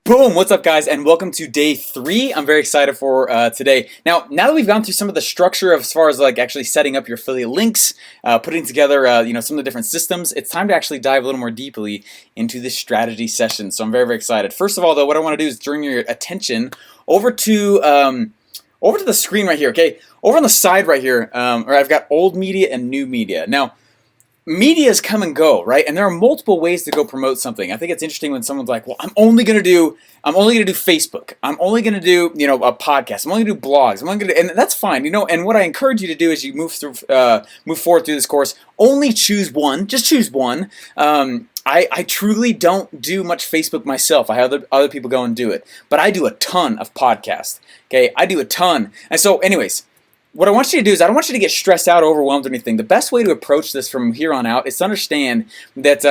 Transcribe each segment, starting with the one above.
Boom! What's up, guys, and welcome to day 3. I'm very excited for today. Now that we've gone through some of the structure of as far as like actually setting up your affiliate links, putting together some of the different systems, it's time to actually dive a little more deeply into this strategy session. So I'm very excited. First of all, though, what I want to do is bring your attention over to the screen right here. Okay, over on the side right here, where I've got old media and new media. Now, medias come and go, right? And there are multiple ways to go promote something. I think it's interesting when someone's like, "Well, I'm only gonna do Facebook. I'm only gonna do, a podcast. I'm only gonna do blogs. I'm only gonna," and that's fine, And what I encourage you to do as you move forward through this course, only choose one. Just choose one. I truly don't do much Facebook myself. I have other people go and do it, but I do a ton of podcasts. Okay, I do a ton, and so, anyways. What I want you to do is I don't want you to get stressed out, overwhelmed, or anything. The best way to approach this from here on out is to understand that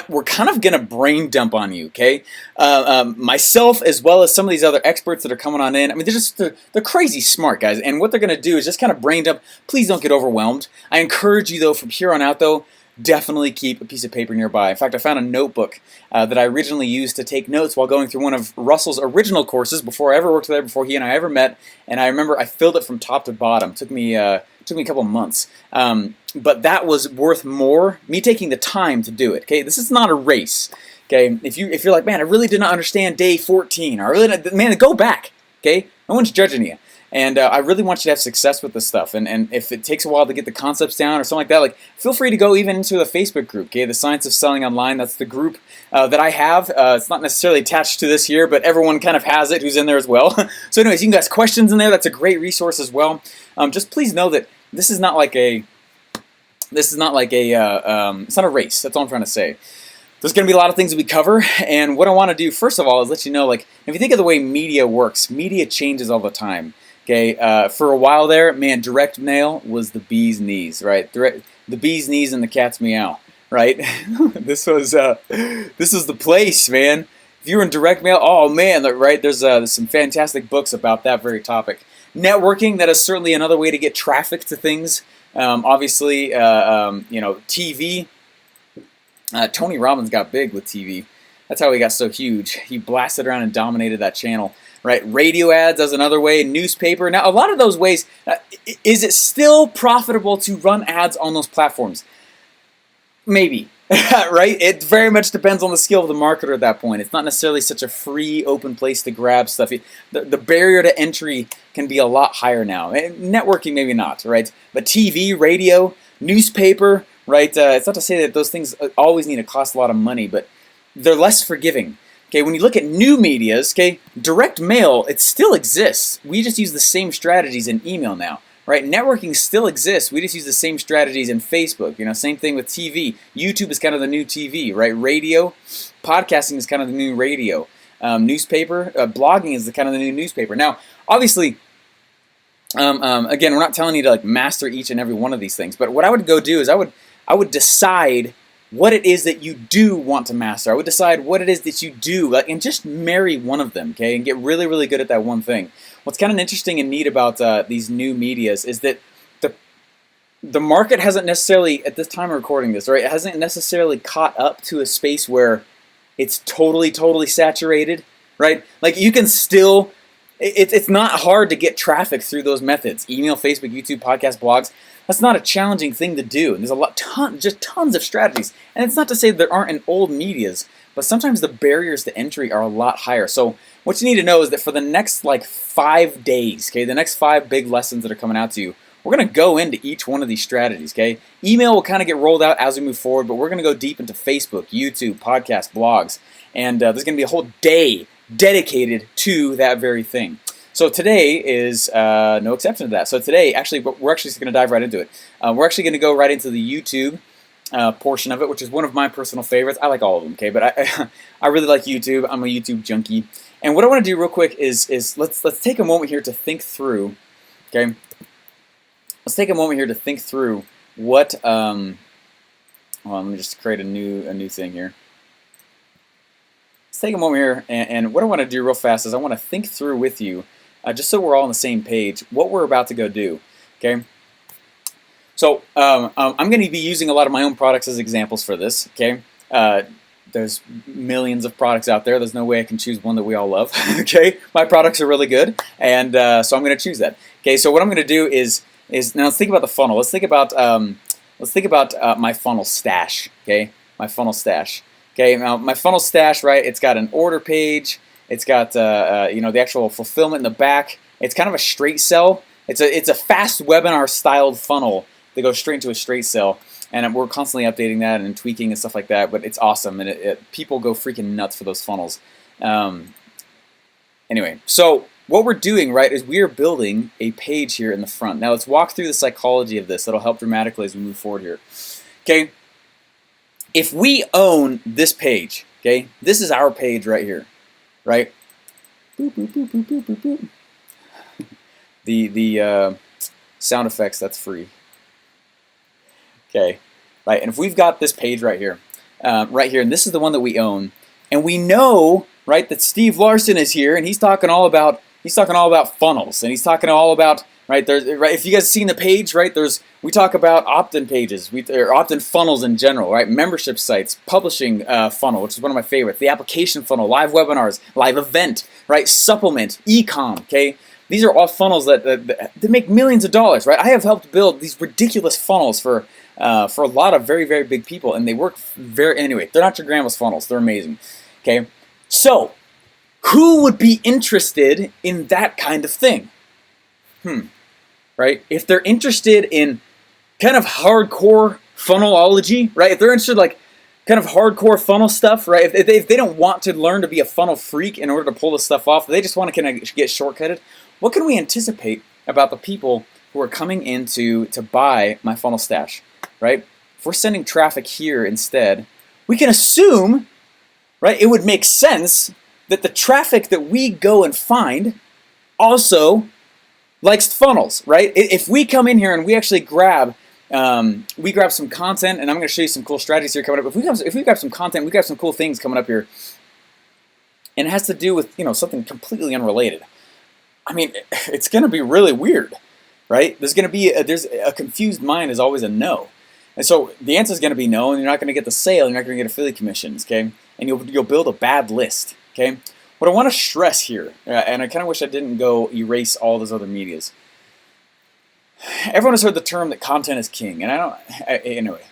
we're kind of going to brain dump on you, okay? Myself, as well as some of these other experts that are coming on in. I mean, they're crazy smart, guys. And what they're going to do is just kind of brain dump. Please don't get overwhelmed. I encourage you, though, from here on out, though, definitely keep a piece of paper nearby. In fact, I found a notebook that I originally used to take notes while going through one of Russell's original courses before I ever worked there, before he and I ever met. And I remember I filled it from top to bottom. Took me a couple months. But that was worth more, me taking the time to do it. Okay, this is not a race. Okay, if you're like, man, I really did not understand day 14, or man, go back. Okay, no one's judging you. And I really want you to have success with this stuff. And if it takes a while to get the concepts down or something like that, like, feel free to go even into the Facebook group, okay? The Science of Selling Online, that's the group that I have. It's not necessarily attached to this here, but everyone kind of has it who's in there as well. So anyways, you can ask questions in there. That's a great resource as well. Just please know that this is not like it's not a race. That's all I'm trying to say. There's going to be a lot of things that we cover, and what I want to do, first of all, is let you know, like, if you think of the way media works, media changes all the time. Okay, for a while there, man, direct mail was the bee's knees, right? The bee's knees and the cat's meow, right? This was the place, man. If you were in direct mail, oh man, right? There's some fantastic books about that very topic. Networking, that is certainly another way to get traffic to things. Obviously, TV. Tony Robbins got big with TV. That's how he got so huge. He blasted around and dominated that channel. Right, radio ads as another way, newspaper. Now, a lot of those ways, is it still profitable to run ads on those platforms? Maybe, right? It very much depends on the skill of the marketer at that point. It's not necessarily such a free, open place to grab stuff. The barrier to entry can be a lot higher now. Networking, maybe not, right? But TV, radio, newspaper, right? It's not to say that those things always need to cost a lot of money, but they're less forgiving. Okay, when you look at new medias, okay, direct mail, it still exists. We just use the same strategies in email now, right? Networking still exists. We just use the same strategies in Facebook. Same thing with TV. YouTube is kind of the new TV, right? Radio, podcasting is kind of the new radio. Newspaper, blogging is kind of the new newspaper. Now, obviously, again, we're not telling you to like master each and every one of these things, but what I would go do is I would decide what it is that you do want to master. I would decide what it is that you do, and just marry one of them, okay, and get really good at that one thing. What's kind of interesting and neat about these new medias is that the market hasn't necessarily, at this time of recording this, right, it hasn't necessarily caught up to a space where it's totally saturated, right? Like, you can still, it's not hard to get traffic through those methods: email, Facebook, YouTube, podcast, blogs. That's not a challenging thing to do. And there's just tons of strategies. And it's not to say there aren't in old medias, but sometimes the barriers to entry are a lot higher. So what you need to know is that for the next 5 days, okay, the next 5 big lessons that are coming out to you, we're going to go into each one of these strategies, okay? Email will kind of get rolled out as we move forward, but we're going to go deep into Facebook, YouTube, podcast, blogs, and there's going to be a whole day dedicated to that very thing. So today is no exception to that. So today, actually, we're actually going to dive right into it. We're actually going to go right into the YouTube portion of it, which is one of my personal favorites. I like all of them, okay? But I really like YouTube. I'm a YouTube junkie. And what I want to do real quick is let's take a moment here to think through, okay? Let's take a moment here to think through what. Hold on, let me just create a new thing here. Let's take a moment here, and what I want to do real fast is I want to think through with you. Just so we're all on the same page, what we're about to go do, okay? So I'm going to be using a lot of my own products as examples for this, okay? there's millions of products out there. There's no way I can choose one that we all love. Okay, my products are really good, and so I'm going to choose that. Okay, so what I'm going to do is now let's think about the funnel. Let's think about my funnel stash. Okay, my funnel stash. Okay, now my funnel stash, right? It's got an order page. It's got the actual fulfillment in the back. It's kind of a straight sell. It's a fast webinar styled funnel that goes straight into a straight sell. And we're constantly updating that and tweaking and stuff like that, but it's awesome, and people go freaking nuts for those funnels. Anyway, so what we're doing, right, is we are building a page here in the front. Now let's walk through the psychology of this. That'll help dramatically as we move forward here. Okay, if we own this page, okay, this is our page right here, right? Boop, boop, boop, boop, boop, boop, boop. The sound effects, that's free. Okay, right, and if we've got this page right here, and this is the one that we own, and we know, right, that Steve Larsen is here, and he's talking all about funnels, and he's talking all about, right, if you guys have seen the page, right, we talk about opt-in pages, or opt-in funnels in general, right, membership sites, publishing funnel, which is one of my favorites, the application funnel, live webinars, live event, right, supplement, e-com, okay. These are all funnels that make millions of dollars, right? I have helped build these ridiculous funnels for a lot of very, very big people, and they work anyway, they're not your grandma's funnels. They're amazing, okay? So, who would be interested in that kind of thing? Right? If they're interested in kind of hardcore funnelology, right? If they're interested like kind of hardcore funnel stuff, right? If they don't want to learn to be a funnel freak in order to pull this stuff off, they just want to kind of get shortcutted, what can we anticipate about the people who are coming in to buy my funnel stash? Right? If we're sending traffic here instead, we can assume, right, it would make sense that the traffic that we go and find also likes funnels, right? If we come in here and we actually grab some content, and I'm going to show you some cool strategies here coming up. If we grab some content, we grab some cool things coming up here, and it has to do with something completely unrelated. I mean, it's going to be really weird, right? There's a confused mind is always a no. And so the answer is going to be no, and you're not going to get the sale, and you're not going to get affiliate commissions, okay? And you'll build a bad list, okay? What I want to stress here, and I kind of wish I didn't go erase all those other medias. Everyone has heard the term that content is king, and anyway,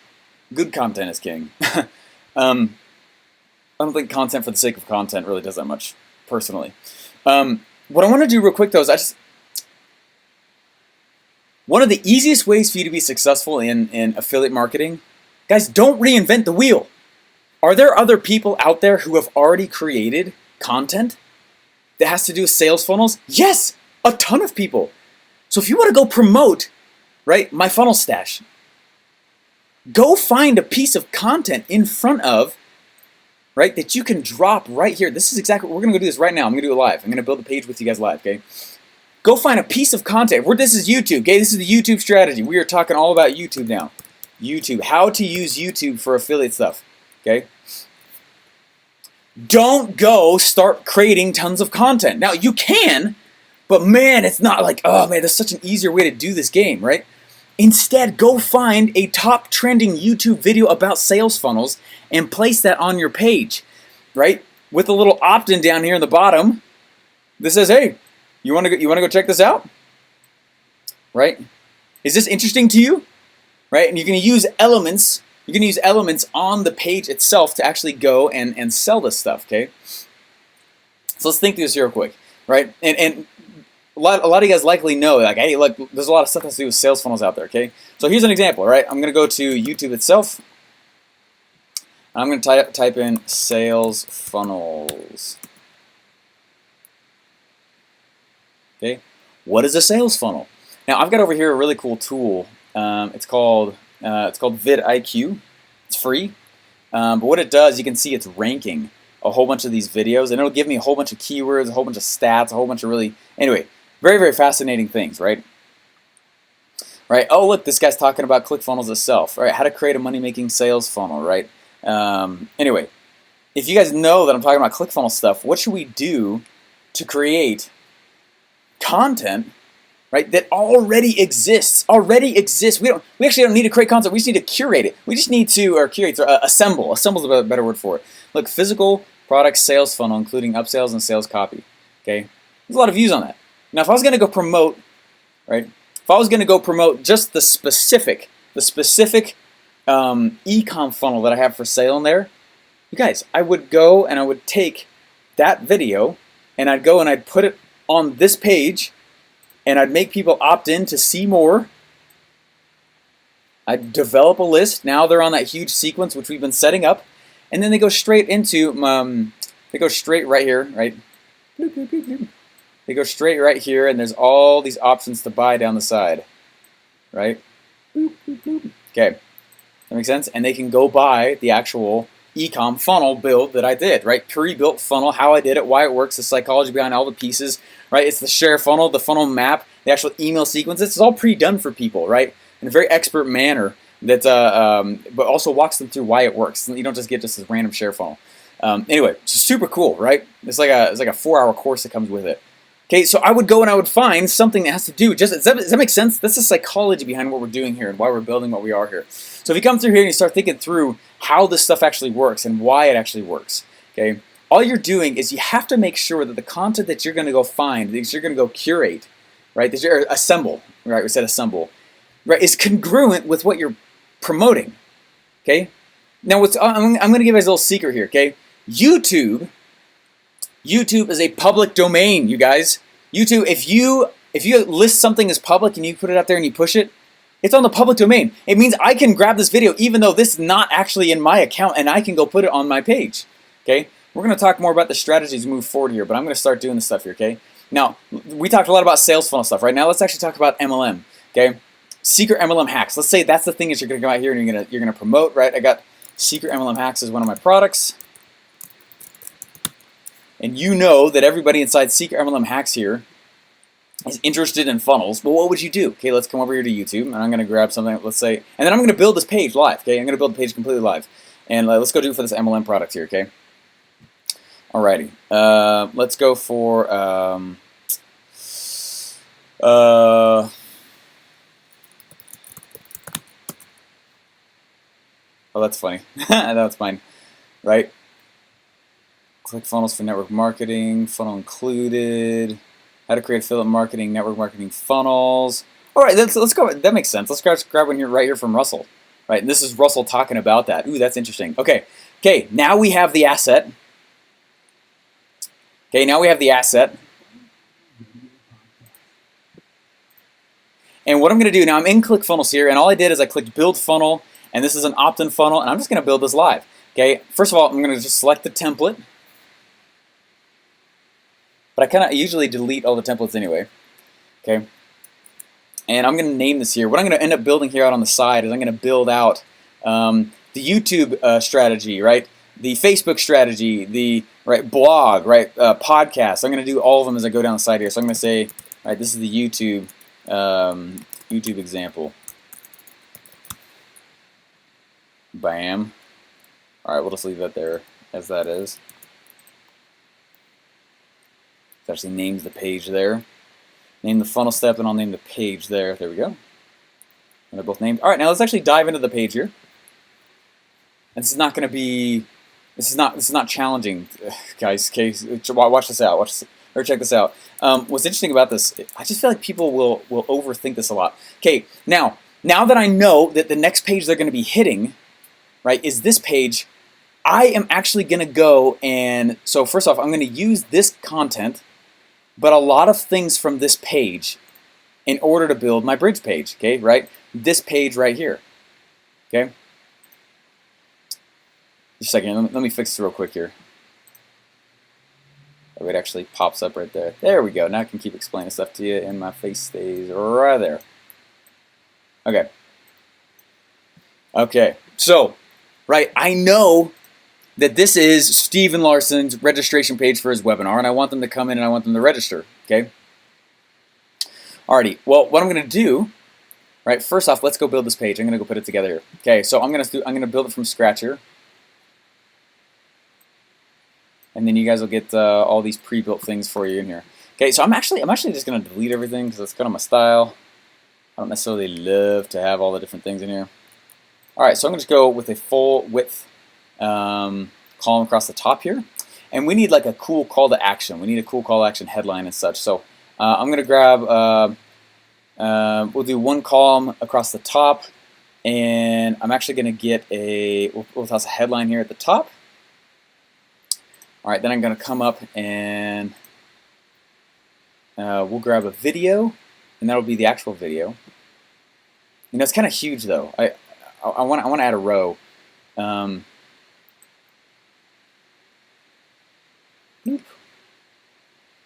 good content is king. I don't think content for the sake of content really does that much, personally. What I want to do real quick, though, is one of the easiest ways for you to be successful in affiliate marketing, guys, don't reinvent the wheel. Are there other people out there who have already created content that has to do with sales funnels? Yes, a ton of people. So if you want to go promote, right, my funnel stash, go find a piece of content in front of, right, that you can drop right here. This is exactly what we're going to go do this right now. I'm going to do it live. I'm going to build a page with you guys live, okay? Go find a piece of content. This is YouTube, okay? This is the YouTube strategy. We are talking all about YouTube now. YouTube, how to use YouTube for affiliate stuff, okay? Don't go start creating tons of content. Now, you can, but man, it's not like, oh man, there's such an easier way to do this game, right? Instead, go find a top trending YouTube video about sales funnels and place that on your page, right? With a little opt-in down here in the bottom that says, hey, you want to go check this out? Right? Is this interesting to you? Right? And you're going to use elements. You're going to use elements on the page itself to actually go and sell this stuff, okay? So let's think through this here real quick, right? And a lot of you guys likely know, like, hey, look, there's a lot of stuff that has to do with sales funnels out there, okay? So here's an example, right? I'm going to go to YouTube itself. I'm going to type in sales funnels. Okay, what is a sales funnel? Now I've got over here a really cool tool. It's called vidIQ. It's free, but what it does, you can see it's ranking a whole bunch of these videos, and it'll give me a whole bunch of keywords, a whole bunch of stats, a whole bunch of anyway, very, very fascinating things, right? Right. Oh, look, this guy's talking about ClickFunnels itself. Right, how to create a money-making sales funnel, right? Anyway, if you guys know that I'm talking about ClickFunnels stuff, what should we do to create content right? That already exists. Already exists. We actually don't need to create content. We just need to curate it. We just need to, or curate, assemble. Assemble is a better word for it. Look, physical product sales funnel, including upsells and sales copy. Okay, there's a lot of views on that. Now, if I was going to go promote, right? If I was going to go promote just the specific e-com funnel that I have for sale in there, you guys, I would go and I would take that video and I'd go and I'd put it on this page and I'd make people opt in to see more. I'd develop a list. Now they're on that huge sequence which we've been setting up, and then they go straight into they go straight right here, right? They go straight right here, and there's all these options to buy down the side, right? Okay, that makes sense. And they can go buy the actual e-com funnel build that I did, right? Pre-built funnel, how I did it, why it works, the psychology behind all the pieces, right? It's the share funnel, the funnel map, the actual email sequence. This is all pre-done for people, right? In a very expert manner that, but also walks them through why it works. You don't just get just this random share funnel. Anyway, it's super cool, right? It's like a 4-hour course that comes with it. Okay, so I would go and I would find something that has to do, does that make sense? That's the psychology behind what we're doing here and why we're building what we are here. So if you come through here and you start thinking through how this stuff actually works and why it actually works, okay, all you're doing is you have to make sure that the content that you're going to go find, that you're going to go curate, right, that you're assemble, right, we said assemble, right, is congruent with what you're promoting, okay? Now, I'm going to give you guys a little secret here, okay? YouTube is a public domain, you guys. YouTube, if you list something as public and you put it out there and you push it, it's on the public domain. It means I can grab this video even though this is not actually in my account, and I can go put it on my page. Okay? We're going to talk more about the strategies move forward here, but I'm going to start doing this stuff here, okay? Now, we talked a lot about sales funnel stuff, right? Now let's actually talk about MLM, okay? Secret MLM hacks. Let's say that's the thing that you're going to come out here and you're going to promote, right? I got Secret MLM hacks as one of my products. And you know that everybody inside Secret MLM Hacks here is interested in funnels. Well, what would you do? Okay, let's come over here to YouTube, and I'm going to grab something, let's say, and then I'm going to build this page live, okay? I'm going to build the page completely live. And let's go do it for this MLM product here, okay? Alrighty. Let's go for, oh, that's funny. That's fine, right? Click funnels for network marketing, funnel included, how to create affiliate marketing, network marketing funnels. All right, let's go. That makes sense. Let's grab one here right here from Russell. Right, and this is Russell talking about that. Ooh, that's interesting. Okay, now we have the asset. Okay, now we have the asset. And what I'm going to do now, I'm in ClickFunnels here, and all I did is I clicked Build Funnel, and this is an opt-in funnel, and I'm just going to build this live. Okay, first of all, I'm going to just select the template. But I usually delete all the templates anyway, okay? And I'm going to name this here. What I'm going to end up building here out on the side is I'm going to build out the YouTube strategy, right? The Facebook strategy, the blog, right? Podcast. I'm going to do all of them as I go down the side here. So I'm going to say, all right, this is the YouTube YouTube example. Bam. All right, we'll just leave that there as that is. It actually names the page there. Name the funnel step, and I'll name the page there. There we go. And they're both named. All right, now let's actually dive into the page here. And this is not going to be. This is not challenging, guys. Okay, watch this out. Or check this out. What's interesting about this? I just feel like people will overthink this a lot. Okay, now that I know that the next page they're going to be hitting, right, is this page. I am actually going to go and so first off, I'm going to use this content. But a lot of things from this page in order to build my bridge page, okay, right? This page right here, okay? Just a second, let me fix this real quick here. Oh, it actually pops up right there. There we go. Now I can keep explaining stuff to you and my face stays right there. Okay. Okay, so, right, I know that this is Steven Larsen's registration page for his webinar, and I want them to come in and I want them to register, okay? Alrighty, well, what I'm going to do, right, first off, let's go build this page. I'm going to go put it together here. Okay, so I'm going to build it from scratch here. And then you guys will get all these pre-built things for you in here. Okay, so I'm actually just gonna delete everything because that's kind of my style. I don't necessarily love to have all the different things in here. All right, so I'm gonna just go with a full width column across the top here, and we need like a cool call to action. We need a cool call to action headline and such. So I'm gonna grab. We'll do one column across the top, and I'm actually gonna get a. We'll toss a headline here at the top. All right, then I'm gonna come up and we'll grab a video, and that'll be the actual video. You know, it's kind of huge though. I want to add a row.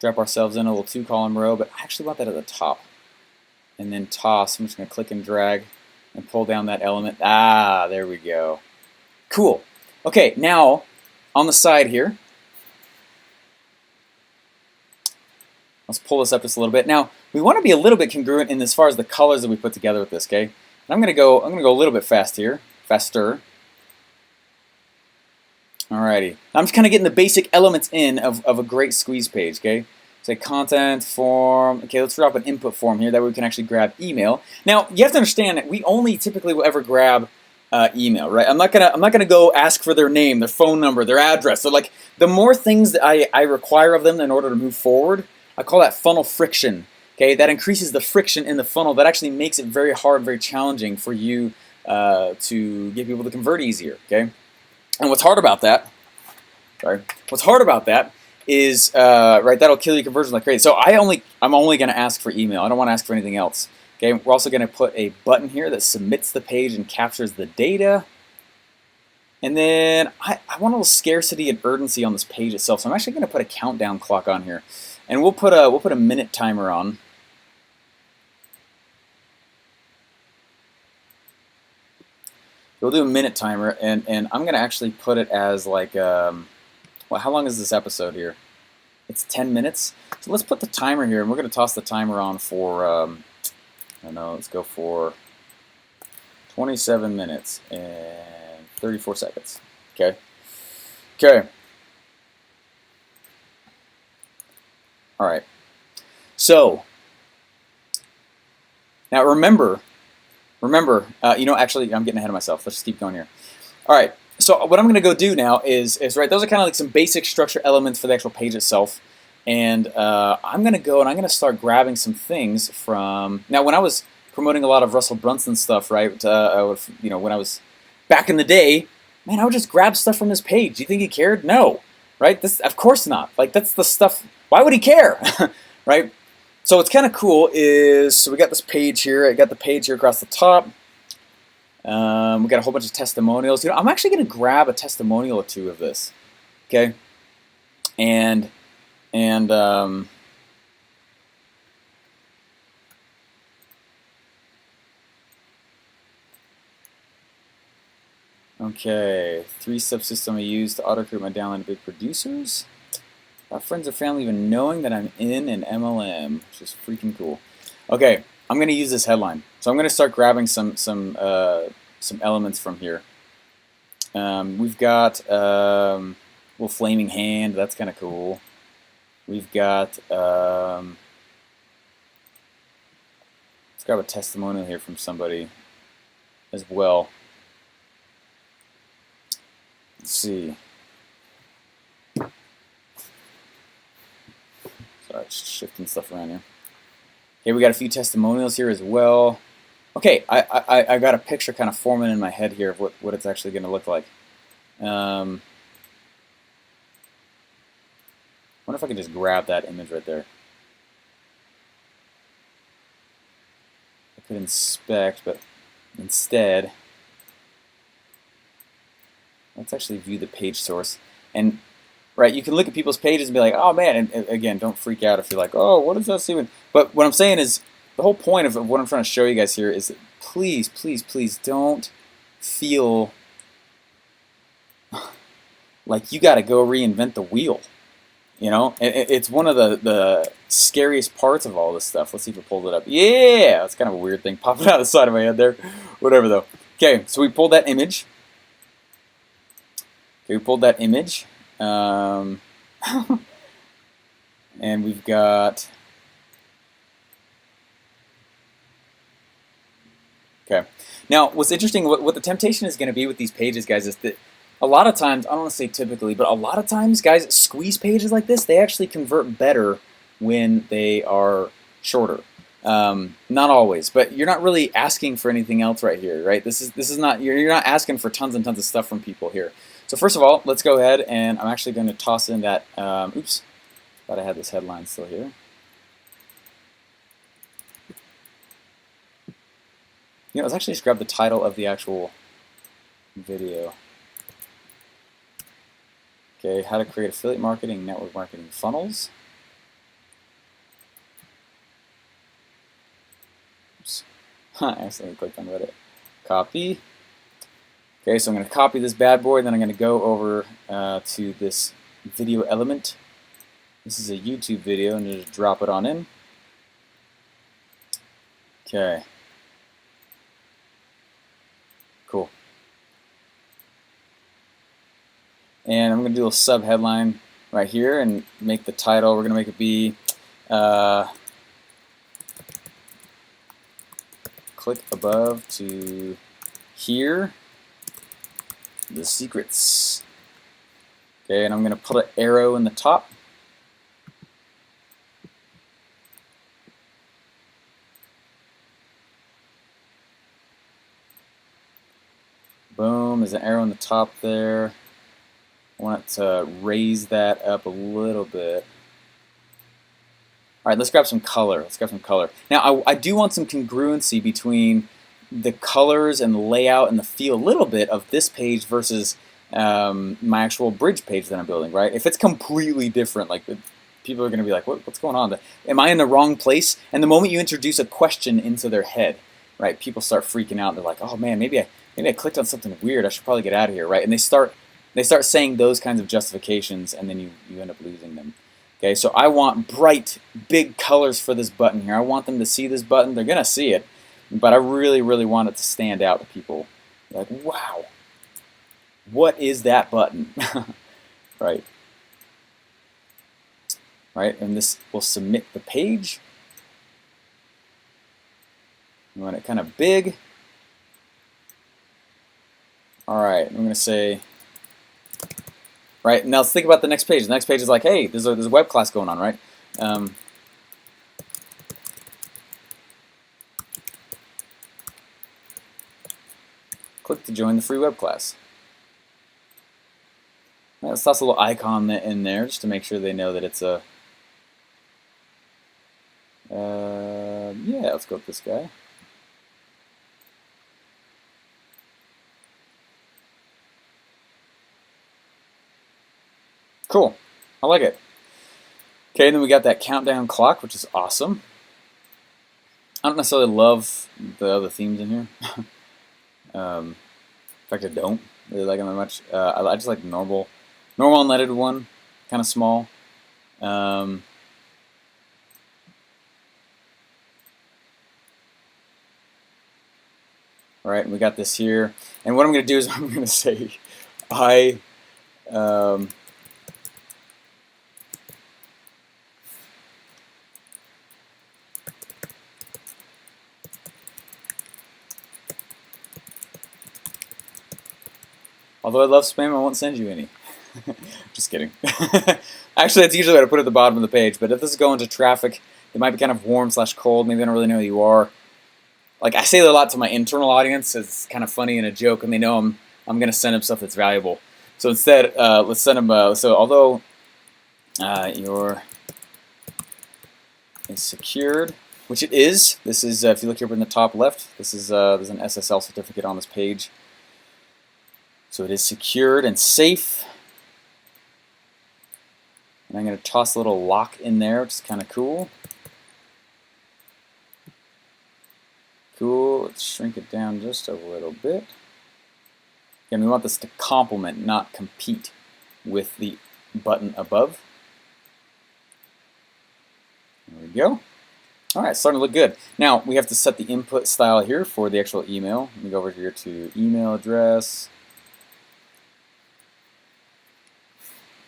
Drop ourselves in a little 2-column row, but I actually want that at the top. And then toss. I'm just going to click and drag and pull down that element. Ah, there we go. Cool. Okay, now on the side here, let's pull this up just a little bit. Now we want to be a little bit congruent in as far as the colors that we put together with this. Okay, and I'm gonna go a little bit faster. Alrighty, I'm just kind of getting the basic elements in of a great squeeze page. Okay, say content form. Okay, let's drop an input form here that we can actually grab email. Now you have to understand that we only typically will ever grab email, right? I'm not gonna go ask for their name, their phone number, their address. So like the more things that I require of them in order to move forward, I call that funnel friction. Okay, that increases the friction in the funnel. That actually makes it very hard, very challenging for you to get people to convert easier. Okay, and what's hard about that? What's hard about that is right. That'll kill your conversion like crazy. So I'm only going to ask for email. I don't want to ask for anything else. Okay, we're also going to put a button here that submits the page and captures the data. And then I want a little scarcity and urgency on this page itself. So I'm actually going to put a countdown clock on here. And we'll put a minute timer on. We'll do a minute timer, and I'm gonna actually put it as like well, how long is this episode here? It's 10 minutes. So let's put the timer here, and we're gonna toss the timer on for I don't know. Let's go for 27 minutes and 34 seconds. Okay. Okay. All right. So now remember, you know, actually, I'm getting ahead of myself. Let's just keep going here. All right. So what I'm going to go do now is right. Those are kind of like some basic structure elements for the actual page itself, and I'm going to go and I'm going to start grabbing some things from. Now, when I was promoting a lot of Russell Brunson stuff, right? You know, when I was back in the day, man, I would just grab stuff from his page. Do you think he cared? No, right? This, of course not. Like that's the stuff. Why would he care, right? So what's kind of cool is, so we got this page here. I got the page here across the top. We got a whole bunch of testimonials. You know, I'm actually going to grab a testimonial or two of this, okay? And okay, 3 subsystem I use to auto-create my download big producers. Friends or family even knowing that I'm in an MLM, which is freaking cool. Okay, I'm going to use this headline. So I'm going to start grabbing some elements from here. We've got little flaming hand. That's kind of cool. We've got let's grab a testimonial here from somebody as well. Let's see. Sorry, just shifting stuff around here. Okay, we got a few testimonials here as well. Okay, I got a picture kind of forming in my head here of what it's actually going to look like. Wonder if I can just grab that image right there. I could inspect, but instead, let's actually view the page source. And right, you can look at people's pages and be like, oh man, and again, don't freak out if you're like, oh, what is that even? But what I'm saying is, the whole point of what I'm trying to show you guys here is that please, please, please don't feel like you got to go reinvent the wheel. You know, it's one of the scariest parts of all this stuff. Let's see if we pulled it up. Yeah, it's kind of a weird thing popping out of the side of my head there. Whatever though. Okay, so we pulled that image. Okay, we pulled that image. And we've got, okay. Now, what's interesting, what the temptation is going to be with these pages, guys, is that a lot of times, I don't want to say typically, but a lot of times, guys, squeeze pages like this, they actually convert better when they are shorter. Not always, but you're not really asking for anything else right here, right? This is not, you're not asking for tons and tons of stuff from people here. So first of all, let's go ahead and I'm actually going to toss in that, oops, thought I had this headline still here. You know, let's actually just grab the title of the actual video. Okay, how to create affiliate marketing, network marketing funnels. Oops. I accidentally clicked on Reddit. Copy. Okay, so I'm going to copy this bad boy, then I'm going to go over to this video element. This is a YouTube video, and just drop it on in. Okay. Cool. And I'm going to do a sub headline right here and make the title, we're going to make it be click above to hear the secrets. Okay, and I'm going to put an arrow in the top. Boom, there's an arrow in the top there. I want it to raise that up a little bit. All right, let's grab some color. Let's grab some color. Now, I do want some congruency between the colors and the layout and the feel a little bit of this page versus my actual bridge page that I'm building, right? If it's completely different, like people are going to be like, what's going on? Am I in the wrong place? And the moment you introduce a question into their head, right, people start freaking out. They're like, oh man, maybe I clicked on something weird. I should probably get out of here, right? And they start saying those kinds of justifications, and then you end up losing them. Okay, so I want bright, big colors for this button here. I want them to see this button. They're going to see it, but I really, really want it to stand out to people. Like, wow, what is that button? Right? Right, and this will submit the page. You want it kind of big. All right, I'm going to say, right, now let's think about the next page. The next page is like, hey, there's a web class going on, right? Click to join the free web class. Right, let's toss a little icon in there just to make sure they know that it's a, yeah, let's go with this guy. Cool, I like it. Okay, and then we got that countdown clock, which is awesome. I don't necessarily love the other themes in here. In fact, I don't really like them that much. I just like the normal unleaded one, kind of small. All right, and we got this here. And what I'm going to do is I'm going to say, although I love spam, I won't send you any. Just kidding. Actually, that's usually what I put at the bottom of the page. But if this is going to traffic, it might be kind of warm/cold. Maybe they don't really know who you are. Like, I say that a lot to my internal audience. It's kind of funny and a joke, and they know I'm going to send them stuff that's valuable. So instead, let's send them. So although your is secured, which it is. This is if you look here up in the top left. This is there's an SSL certificate on this page. So it is secured and safe. And I'm going to toss a little lock in there, which is kind of cool. Cool. Let's shrink it down just a little bit. And we want this to complement, not compete with the button above. There we go. All right, starting to look good. Now, we have to set the input style here for the actual email. Let me go over here to email address.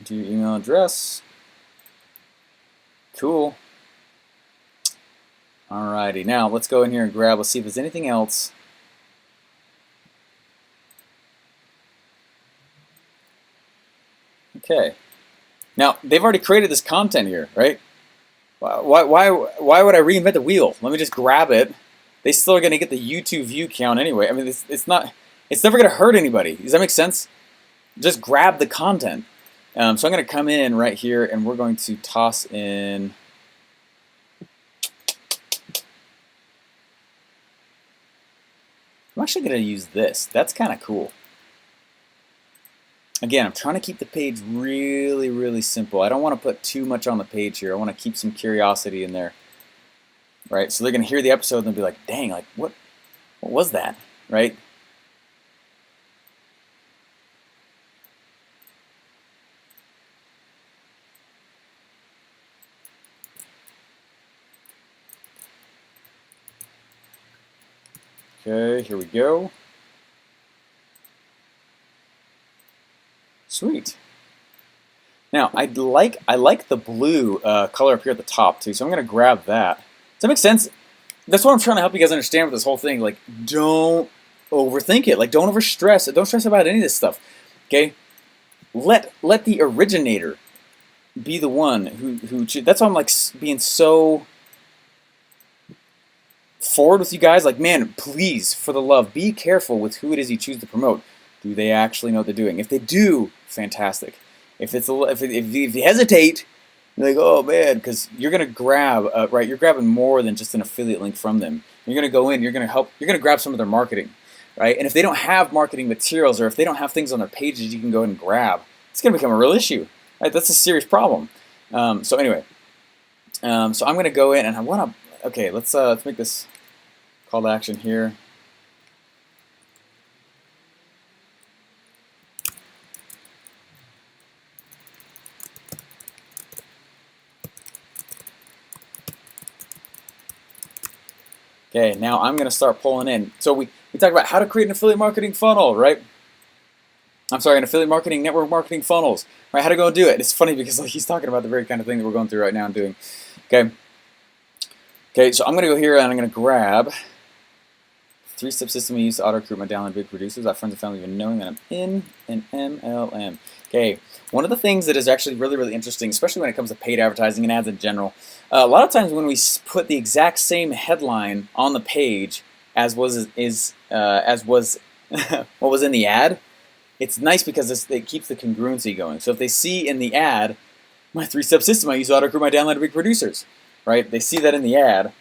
To your email address. Cool. Alrighty, now let's go in here and grab, let's see if there's anything else. Okay. Now, they've already created this content here, right? Why would I reinvent the wheel? Let me just grab it. They still are going to get the YouTube view count anyway. I mean, it's never going to hurt anybody. Does that make sense? Just grab the content. So I'm going to come in right here, and we're going to toss in. I'm actually going to use this. That's kind of cool. Again, I'm trying to keep the page really, really simple. I don't want to put too much on the page here. I want to keep some curiosity in there, right? So they're going to hear the episode and they'll be like, dang, like what was that, right? Okay, here we go. Sweet. Now, I like the blue color up here at the top too, so I'm going to grab that. Does that make sense? That's what I'm trying to help you guys understand with this whole thing. Like, don't overthink it. Like, don't overstress it. Don't stress about any of this stuff. Okay? Let the originator be the one who. That's why I'm like being so forward with you guys. Like, man, please, for the love, be careful with who it is you choose to promote. Do they actually know what they're doing? If they do, fantastic. If you hesitate, you're like, oh man, because you're gonna grab right. You're grabbing more than just an affiliate link from them. You're gonna go in. You're gonna help. You're gonna grab some of their marketing, right? And if they don't have marketing materials or if they don't have things on their pages, you can go ahead and grab. It's gonna become a real issue, right? That's a serious problem. So anyway, so I'm gonna go in and I wanna. Okay, let's make this call to action here. Okay, now I'm going to start pulling in. So we talked about how to create an affiliate marketing funnel, right? I'm sorry, an affiliate marketing, network marketing funnels, right? How to go and do it. It's funny because like he's talking about the very kind of thing that we're going through right now and doing. Okay. Okay, so I'm going to go here and I'm going to grab 3-step system we use to auto-recruit my download big producers. Our friends and family even knowing that I'm in an MLM. Okay, one of the things that is actually really, really interesting, especially when it comes to paid advertising and ads in general, a lot of times when we put the exact same headline on the page as was what was in the ad, it's nice because it keeps the congruency going. So if they see in the ad, my 3-step system I use to auto-recruit my download big producers, right? They see that in the ad,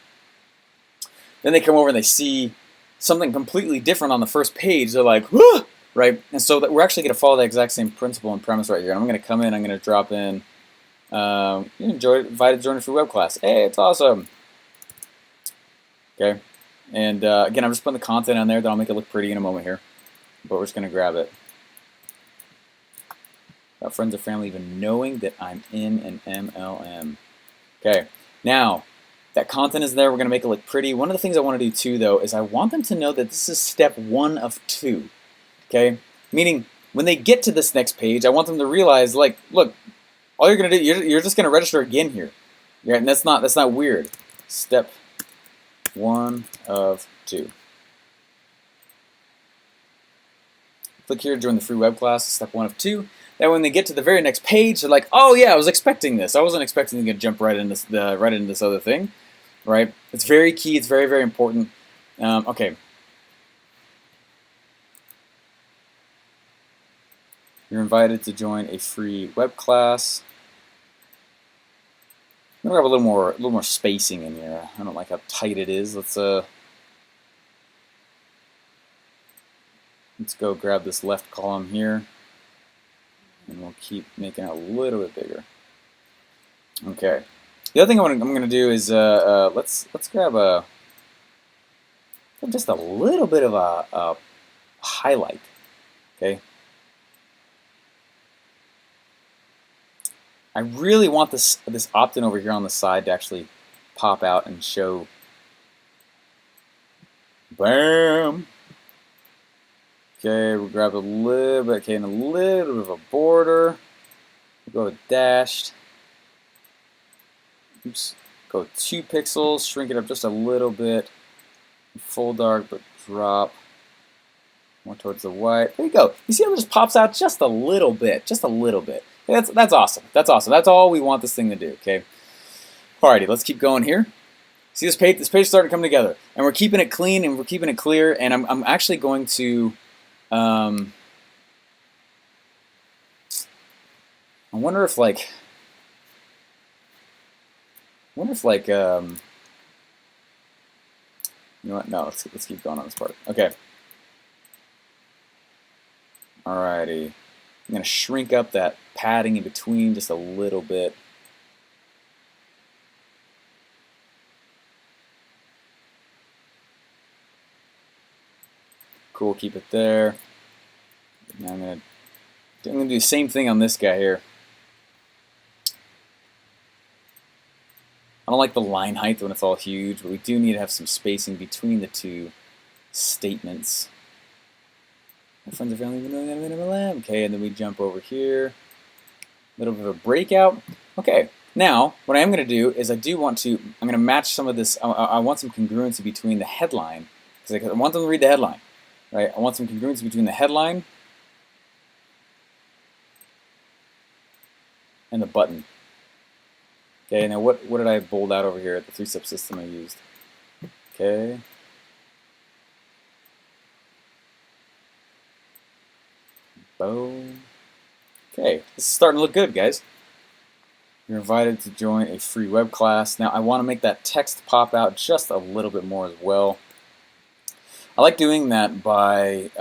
then they come over and they see something completely different on the first page. They're like, whoa! Right? And so that we're actually going to follow the exact same principle and premise right here. And I'm going to come in, I'm going to drop in, invited to join a free web class. Hey, it's awesome. Okay. And again, I'm just putting the content on there that I'll make it look pretty in a moment here. But we're just going to grab it. Without friends or family even knowing that I'm in an MLM. Okay. Now, that content is there. We're going to make it look pretty. One of the things I want to do too, though, is I want them to know that this is step 1 of 2. Okay? Meaning, when they get to this next page, I want them to realize, like, look, all you're going to do, you're just going to register again here. Yeah, and that's not weird. Step 1 of 2. Click here to join the free web class. Step 1 of 2. That when they get to the very next page, they're like, oh yeah, I was expecting this. I wasn't expecting to jump right into this other thing. Right? It's very key. It's very, very important. Okay. You're invited to join a free web class. I'm gonna have a little more spacing in here. I don't like how tight it is. Let's go grab this left column here, and we'll keep making it a little bit bigger. Okay. The other thing I'm going to do is let's grab just a little bit of a highlight. Okay. I really want this opt-in over here on the side to actually pop out and show. Bam. Okay, we'll grab a little bit. Okay, and a little bit of a border. We'll go with dashed. Oops. Go 2 pixels, shrink it up just a little bit. Full dark, but drop more towards the white. There you go. You see how it just pops out just a little bit, just a little bit. That's awesome. That's awesome. That's all we want this thing to do. Okay. Alrighty, let's keep going here. See this page? This page is starting to come together, and we're keeping it clean and we're keeping it clear. And I'm actually going to. I wonder if like. You know what? No, let's keep going on this part. Okay. Alrighty. I'm gonna shrink up that padding in between just a little bit. Cool, keep it there. Now I'm gonna do the same thing on this guy here. I don't like the line height when it's all huge, but we do need to have some spacing between the two statements. My friends are family. Okay, and then we jump over here. A little bit of a breakout. Okay, now what I am going to do is I'm going to match some of this. I want some congruency between the headline, because I want them to read the headline, right? I want some congruency between the headline and the button. Okay, now what did I bold out over here at the 3-step system I used? Okay. Boom. Okay, this is starting to look good, guys. You're invited to join a free web class. Now I want to make that text pop out just a little bit more as well. I like doing that by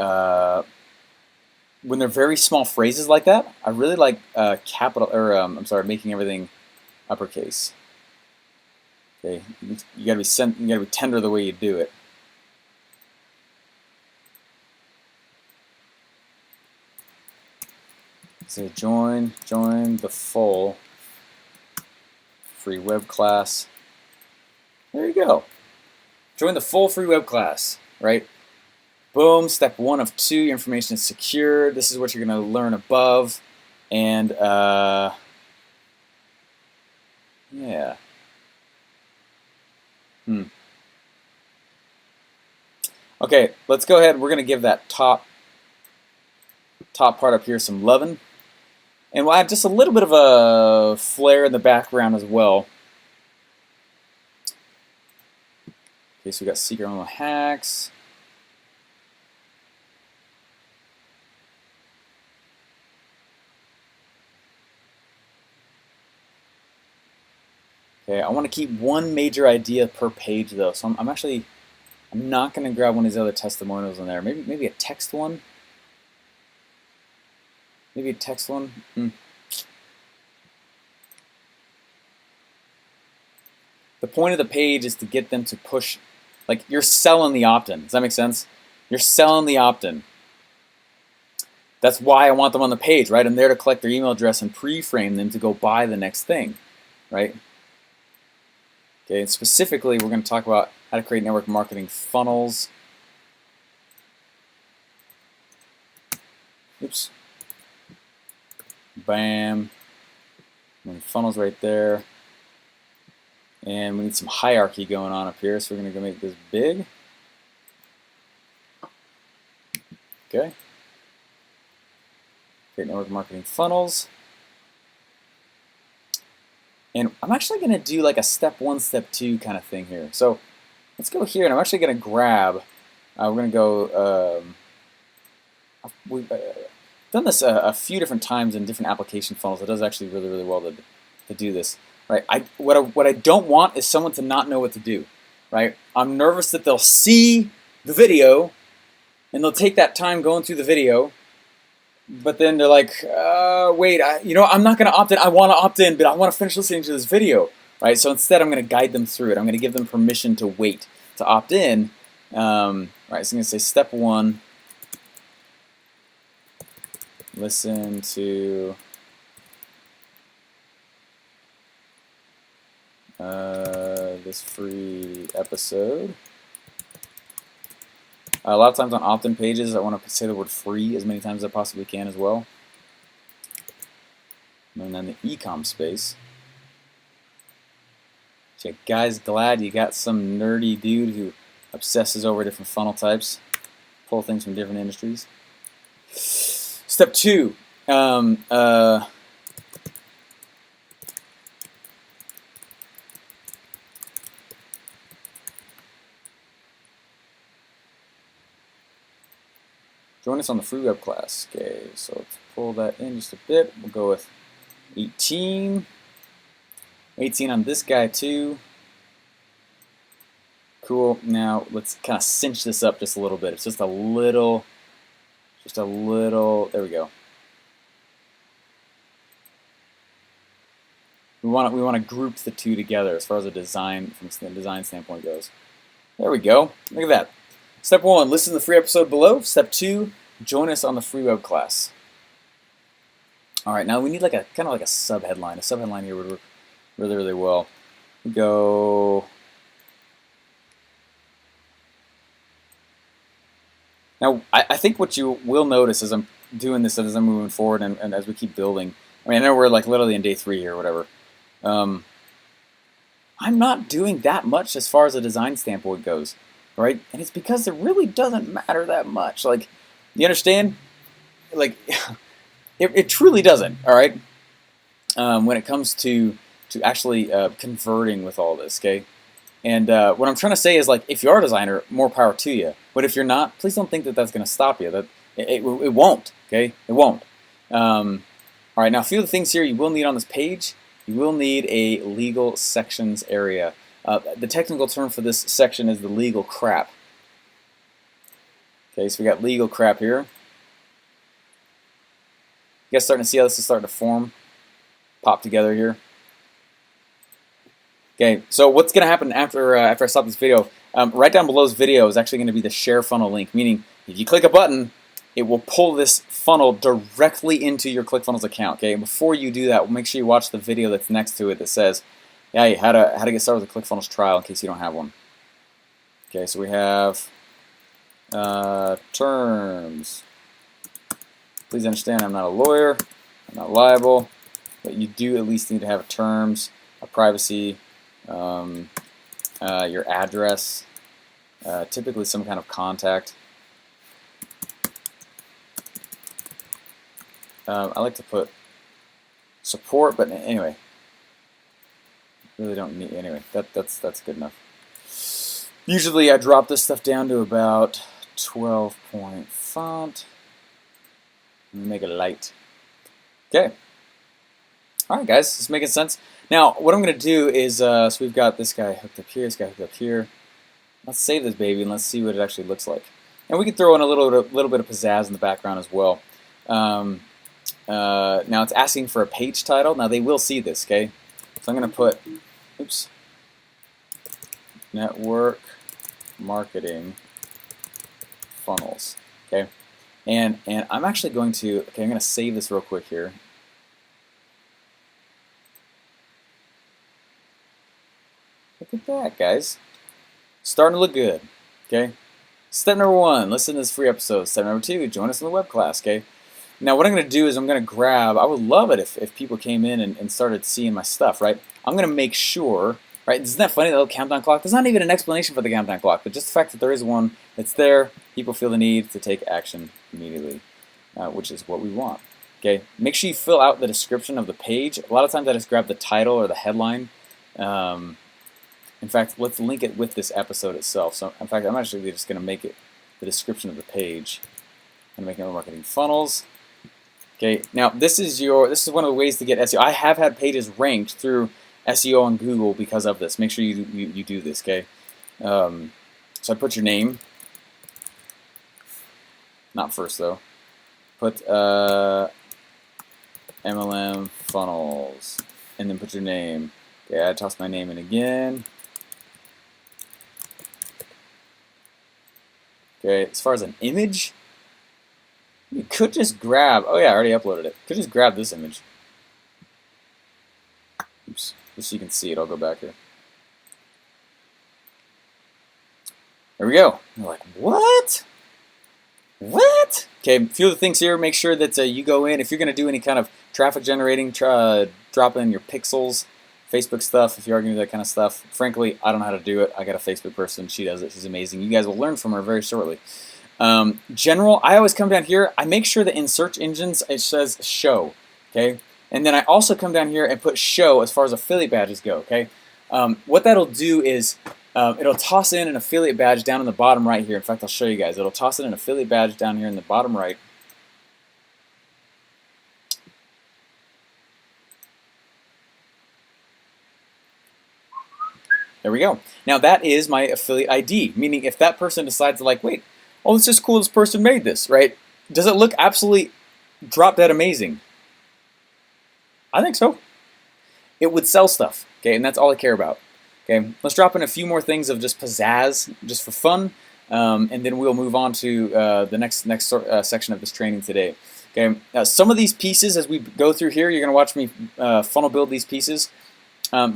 when they're very small phrases like that. I really like making everything uppercase. Okay, you gotta be tender the way you do it. So join the full free web class. There you go. Join the full free web class, right? Boom, step 1 of 2, your information is secure. This is what you're going to learn above. And, yeah. Okay, let's go ahead. We're going to give that top part up here some loving. And we'll add just a little bit of a flare in the background as well. Okay, so we got secret on the hacks. Okay, I want to keep one major idea per page though, so I'm not going to grab one of these other testimonials in there. Maybe a text one. Maybe a text one. The point of the page is to get them to push, like you're selling the opt-in. Does that make sense? You're selling the opt-in. That's why I want them on the page, right? I'm there to collect their email address and pre-frame them to go buy the next thing, right? Okay, and specifically, we're going to talk about how to create network marketing funnels. Oops. Bam. And funnels right there. And we need some hierarchy going on up here, so we're going to go make this big. Okay. Create network marketing funnels. And I'm actually going to do like a step 1, step 2 kind of thing here. So let's go here, and I'm actually going to grab, we're going to go, we've done this a few different times in different application funnels. It does actually really, really well to do this. Right? What I don't want is someone to not know what to do. Right? I'm nervous that they'll see the video, and they'll take that time going through the video, but then they're like, wait, I'm not going to opt in. I want to opt in, but I want to finish listening to this video. Right? So instead, I'm going to guide them through it. I'm going to give them permission to wait to opt in. Right? So I'm going to say step 1. Listen to this free episode. A lot of times on opt-in pages, I want to say the word free as many times as I possibly can as well. And then the e-com space. So guys, glad you got some nerdy dude who obsesses over different funnel types, pull things from different industries. Step 2. Join us on the free web class. Okay, so let's pull that in just a bit. We'll go with 18. 18 on this guy too. Cool. Now let's kind of cinch this up just a little bit. It's just a little, there we go. We want to group the two together as far as the design, from the design standpoint goes. There we go. Look at that. Step 1, listen to the free episode below. Step 2, join us on the free web class. All right, now we need like a kind of like a sub-headline. A sub-headline here would work really, really well. We go. Now, I think what you will notice as I'm doing this, as I'm moving forward, and as we keep building. I mean, I know we're like literally in day 3 here, or whatever. I'm not doing that much as far as a design standpoint goes, right? And it's because it really doesn't matter that much. Like, you understand? Like, it truly doesn't. All right. When it comes to actually converting with all this, okay. And what I'm trying to say is, like, if you are a designer, more power to you. But if you're not, please don't think that that's going to stop you. That it won't. Okay, it won't. All right. Now, a few of the things here you will need on this page. You will need a legal sections area. The technical term for this section is the legal crap. Okay, so we got legal crap here. You guys starting to see how this is starting to form, pop together here. Okay, so what's going to happen after I stop this video? Right down below this video is actually going to be the share funnel link, meaning if you click a button, it will pull this funnel directly into your ClickFunnels account. Okay, and before you do that, make sure you watch the video that's next to it that says, "Hey, how to get started with the ClickFunnels trial," in case you don't have one. Okay, so we have terms. Please understand, I'm not a lawyer, I'm not liable, but you do at least need to have terms, a privacy, your address, typically some kind of contact. I like to put support, but anyway, really don't need. Anyway, that's good enough. Usually, I drop this stuff down to about 12-point font. Make it light. Okay. All right, guys, it's making sense. Now, what I'm going to do is, so we've got this guy hooked up here, this guy hooked up here. Let's save this baby and let's see what it actually looks like. And we can throw in a little bit of pizzazz in the background as well. Now it's asking for a page title. Now they will see this, okay? So I'm going to put, oops, network marketing funnels, okay? And I'm actually going to, okay, I'm going to save this real quick here. Look at that, guys. Starting to look good, okay? Step number 1, listen to this free episode. Step number 2, join us in the web class, okay? Now what I'm going to do is I'm going to grab, I would love it if people came in and started seeing my stuff, right? I'm going to make sure, right? Isn't that funny, the little countdown clock? There's not even an explanation for the countdown clock, but just the fact that there is one that's there, people feel the need to take action immediately, which is what we want, okay? Make sure you fill out the description of the page. A lot of times I just grab the title or the headline. In fact, let's link it with this episode itself. So, in fact, I'm actually just going to make it the description of the page. I'm making network marketing funnels. Okay, now this is one of the ways to get SEO. I have had pages ranked through SEO on Google because of this. Make sure you do this, okay? So I put your name. Not first though. Put MLM funnels, and then put your name. Okay, I toss my name in again. Okay, as far as an image, you could just grab, oh yeah, I already uploaded it. Could just grab this image. Oops, just so you can see it, I'll go back here. There we go. You're like, what? What? Okay, a few of the things here, make sure that you go in, if you're going to do any kind of traffic generating, drop in your pixels Facebook stuff, if you are going to do that kind of stuff. Frankly, I don't know how to do it. I got a Facebook person. She does it. She's amazing. You guys will learn from her very shortly. General, I always come down here. I make sure that in search engines it says show, okay? And then I also come down here and put show as far as affiliate badges go, okay? What that'll do is it'll toss in an affiliate badge down in the bottom right here. In fact, I'll show you guys. It'll toss in an affiliate badge down here in the bottom right. There we go. Now that is my affiliate ID, meaning if that person decides to like, wait, oh, this is cool, this person made this, right? Does it look absolutely drop dead amazing? I think so. It would sell stuff, okay, and that's all I care about. Okay, let's drop in a few more things of just pizzazz, just for fun, and then we'll move on to the next section of this training today. Okay, now some of these pieces, as we go through here, you're going to watch me funnel build these pieces. I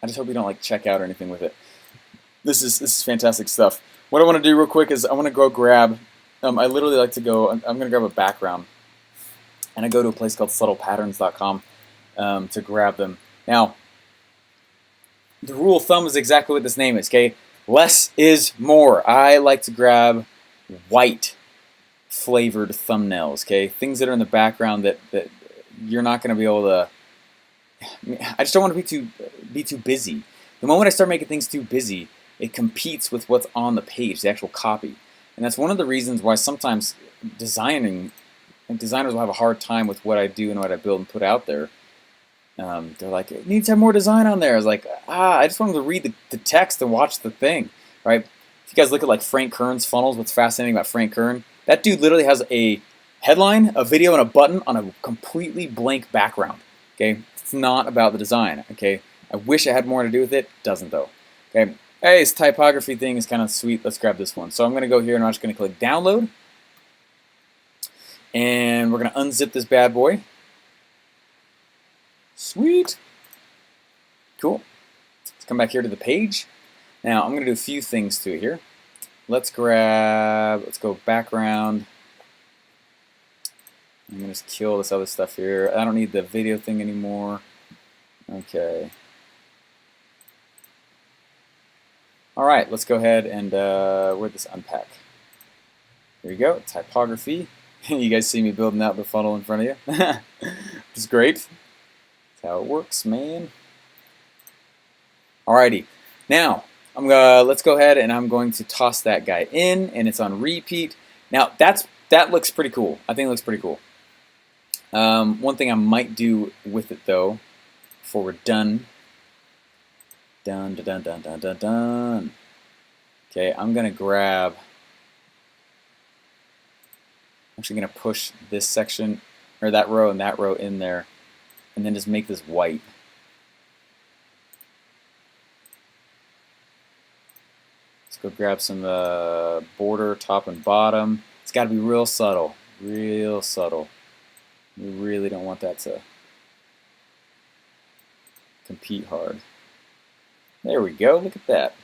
just hope you don't like check out or anything with it. This is fantastic stuff. What I want to do real quick is I want to go grab. I literally like to go. I'm going to grab a background, and I go to a place called subtlepatterns.com to grab them. Now, the rule of thumb is exactly what this name is. Okay, less is more. I like to grab white flavored thumbnails. Okay, things that are in the background that you're not going to be able to. I just don't want to be too busy. The moment I start making things too busy, it competes with what's on the page, the actual copy. And that's one of the reasons why sometimes designers will have a hard time with what I do and what I build and put out there. They're like, it needs to have more design on there. I was like, I just wanted to read the text and watch the thing, right? If you guys look at like Frank Kern's funnels, what's fascinating about Frank Kern, that dude literally has a headline, a video, and a button on a completely blank background, okay? It's not about the design, okay? I wish it had more to do with it. Doesn't though. Okay. Hey, this typography thing is kind of sweet. Let's grab this one. So I'm going to go here and I'm just going to click download. And we're going to unzip this bad boy. Sweet. Cool. Let's come back here to the page. Now I'm going to do a few things to it here. Let's go background. I'm going to just kill this other stuff here. I don't need the video thing anymore. Okay. All right, let's go ahead and where'd this unpack? Here we go, typography. You guys see me building out the funnel in front of you. Which is great. That's how it works, man. Alrighty, now let's go ahead and I'm going to toss that guy in, and it's on repeat. Now that looks pretty cool. I think it looks pretty cool. One thing I might do with it though, before we're done. Dun. Okay, I'm gonna grab. I'm actually gonna push this section or that row and that row in there, and then just make this white. Let's go grab some border top and bottom. It's got to be real subtle, real subtle. We really don't want that to compete hard. There we go, look at that.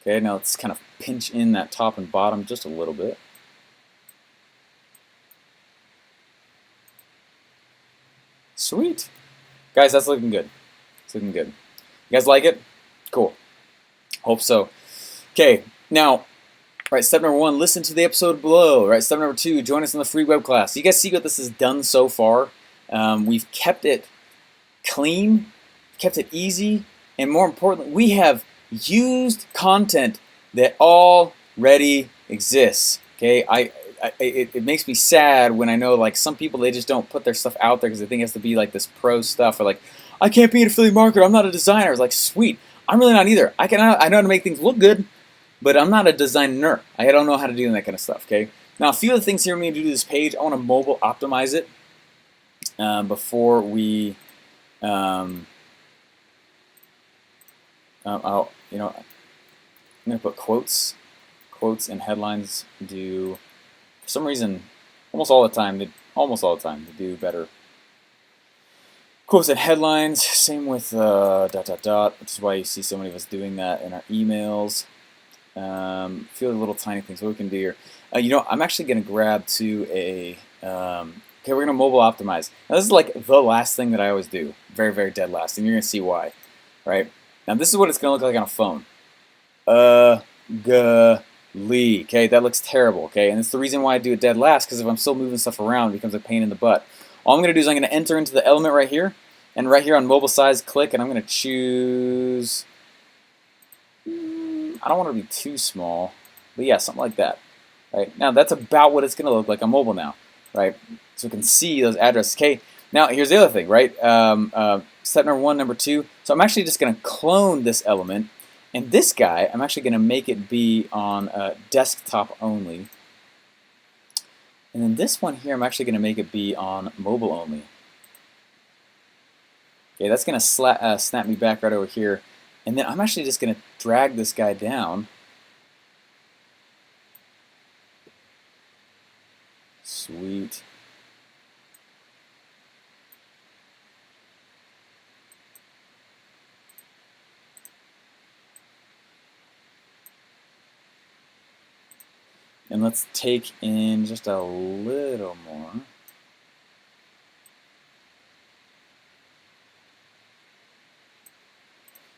Okay, now let's kind of pinch in that top and bottom just a little bit. Sweet. Guys, that's looking good. It's looking good. You guys like it? Cool. Hope so. Okay, now, right, step number 1, listen to the episode below. Right, step number 2, join us in the free web class. You guys see what this has done so far? We've kept it clean, kept it easy, and more importantly, we have used content that already exists. Okay, it makes me sad when I know like some people, they just don't put their stuff out there because they think it has to be like this pro stuff, or like, I can't be an affiliate marketer, I'm not a designer. It's like, sweet, I'm really not either. I know how to make things look good, but I'm not a designer. I don't know how to do that kind of stuff. Okay, now a few of the things here we need to do to this page. I want to mobile optimize it before we I'm gonna put quotes and headlines. Do for some reason almost all the time they do better. Quotes and headlines. Same with which is why you see so many of us doing that in our emails. Feel the little tiny things. What we can do here. I'm actually gonna grab to a Okay, we're gonna mobile optimize. Now this is like the last thing that I always do. Very, very dead last, and you're gonna see why. Right? Now this is what it's gonna look like on a phone. Ugly. Okay, that looks terrible. Okay, and it's the reason why I do it dead last, because if I'm still moving stuff around, it becomes a pain in the butt. All I'm gonna do is I'm gonna enter into the element right here, and right here on mobile size, click, and I'm gonna choose. I don't want to be too small, but yeah, something like that. Right now, that's about what it's gonna look like on mobile now. Right, so we can see those addresses. Okay, now here's the other thing. Right, step number 1, number 2. So I'm actually just gonna clone this element. And this guy, I'm actually going to make it be on desktop only. And then this one here, I'm actually going to make it be on mobile only. Okay, that's going to snap me back right over here. And then I'm actually just going to drag this guy down. Sweet. And let's take in just a little more.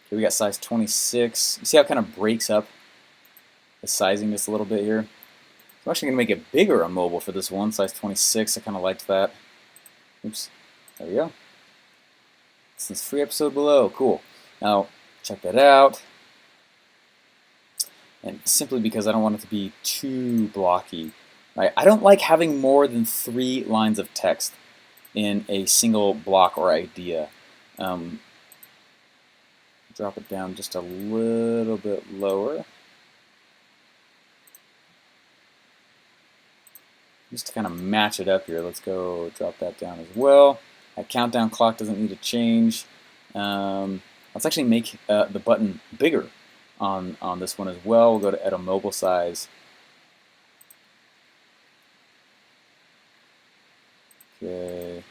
Okay, we got size 26. You see how it kind of breaks up the sizing just a little bit here? I'm actually going to make it bigger on mobile for this one, size 26. I kind of liked that. Oops. There we go. Since free episode below. Cool. Now, check that out. And simply because I don't want it to be too blocky. Right? I don't like having more than 3 lines of text in a single block or idea. Drop it down just a little bit lower. Just to kind of match it up here, let's go drop that down as well. That countdown clock doesn't need to change. Let's actually make the button bigger on this one as well. We'll go to edit mobile size. Okay.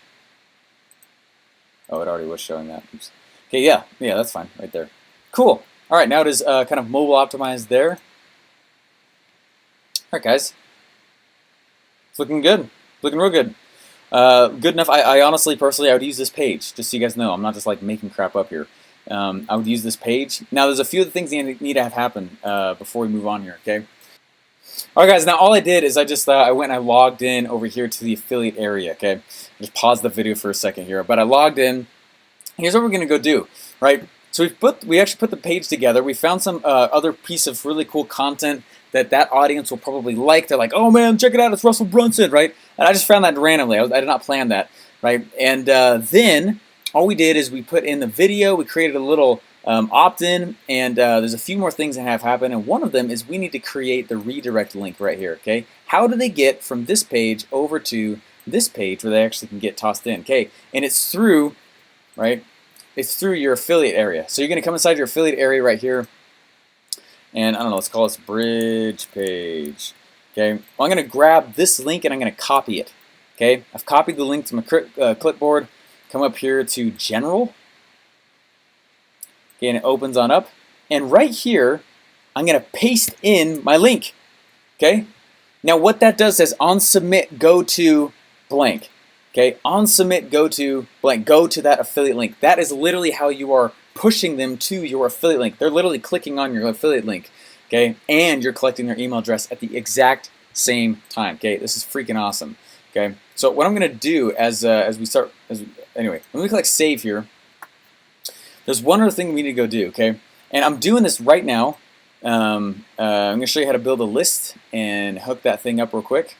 Oh, it already was showing that. Oops. Okay, yeah, that's fine right there. Cool. All right, now it is kind of mobile optimized there. All right, guys. It's looking good. Looking real good. Good enough. I honestly, personally, I would use this page, just so you guys know. I'm not just like making crap up here. I would use this page. Now, there's a few other things that need to have happen before we move on here, okay? All right, guys, now all I did is I went and I logged in over here to the affiliate area, okay? Just pause the video for a second here. But I logged in. Here's what we're going to go do, right? So we actually put the page together. We found some other piece of really cool content that audience will probably like. They're like, oh man, check it out, it's Russell Brunson, right? And I just found that randomly. I did not plan that, right? And then all we did is we put in the video, we created a little opt-in, and there's a few more things that have happened, and one of them is we need to create the redirect link right here, okay? How do they get from this page over to this page where they actually can get tossed in, okay? And it's through, right? It's through your affiliate area. So you're going to come inside your affiliate area right here, and I don't know, let's call this bridge page. Okay, well, I'm going to grab this link and I'm going to copy it. Okay, I've copied the link to my clipboard. Come up here to General. Okay, and it opens on up. And right here, I'm going to paste in my link. Okay, now what that does is on submit go to blank. Okay, on submit go to blank. Go to that affiliate link. That is literally how you are pushing them to your affiliate link. They're literally clicking on your affiliate link, okay, and you're collecting their email address at the exact same time. Okay, this is freaking awesome. Okay, so what I'm gonna do anyway, when we click save here, there's one other thing we need to go do. Okay, and I'm doing this right now. I'm gonna show you how to build a list and hook that thing up real quick.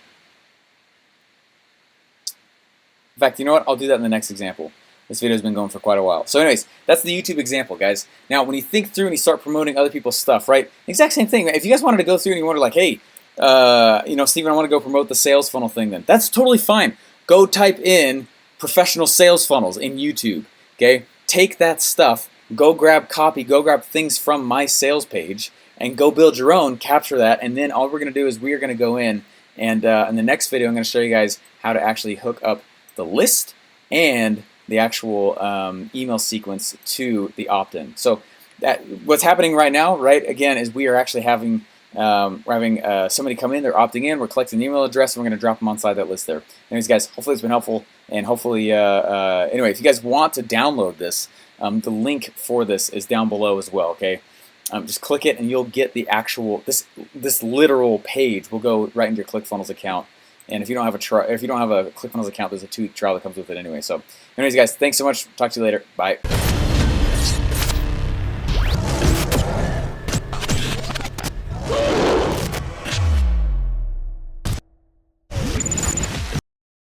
In fact, you know what? I'll do that in the next example. This video has been going for quite a while. So anyways, that's the YouTube example, guys. Now, when you think through and you start promoting other people's stuff, right? Exact same thing. If you guys wanted to go through and you wonder like, hey, Steven, I want to go promote the sales funnel thing then. That's totally fine. Go type in professional sales funnels in YouTube, okay? Take that stuff, go grab copy, go grab things from my sales page, and go build your own, capture that, and then all we're going to do is we are going to go in, and in the next video, I'm going to show you guys how to actually hook up the list and the actual email sequence to the opt-in. So what's happening right now, right, again, is we are actually having We're having somebody come in, they're opting in, we're collecting the email address, and we're going to drop them inside that list there. Anyways, guys, hopefully it's been helpful, and hopefully, anyway, if you guys want to download this, the link for this is down below as well, okay? Just click it, and you'll get the actual, this literal page will go right into your ClickFunnels account. And if you don't have a ClickFunnels account, there's a 2-week trial that comes with it anyway. So, anyways, guys, thanks so much. Talk to you later. Bye.